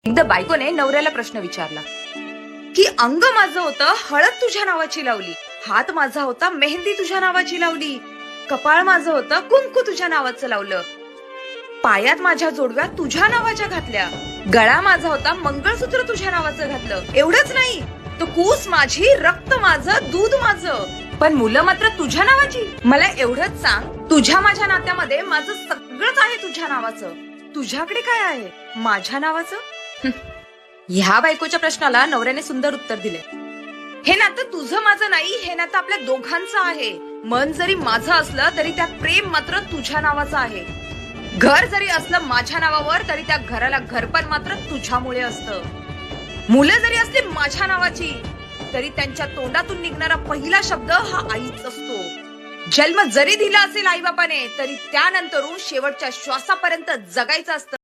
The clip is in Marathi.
एकदा बायकोने नवऱ्याला प्रश्न विचारला की अंग माझं होतं हळद तुझ्या नावाची लावली, हात माझा होता मेहंदी तुझ्या नावाची लावली, कपाळ माझं होतं कुंकू तुझ्या नावाचं लावलं, पायात माझ्या जोडव्या तुझ्या नावाच्या घातल्या, गळा माझा होता मंगळसूत्र तुझ्या नावाचं घातलं. एवढंच नाही, तो कूस माझी, रक्त माझं, दूध माझं, पण मुलं मात्र तुझ्या नावाची. मला एवढंच सांग, तुझ्या माझ्या नात्यामध्ये माझं सगळंच आहे तुझ्या नावाचं, तुझ्याकडे काय आहे माझ्या नावाचं? ह्या बायकोच्या प्रश्नाला नवऱ्याने सुंदर उत्तर दिले. हे नातं तुझं माझं नाही, हे नातं आपल्या दोघांचं आहे. मन जरी माझं असलं तरी त्यात प्रेम मात्र तुझ्या नावाचं आहे. घर जरी असलं माझ्या नावावर तरी त्या घराला घरपण मात्र तुझ्यामुळे असतं. मुलं जरी असली माझ्या नावाची तरी त्यांच्या तोंडातून निघणारा पहिला शब्द हा आईच असतो. जन्म जरी दिला असेल आई बापाने तरी त्यानंतरून शेवटच्या श्वासापर्यंत जगायचं असतं.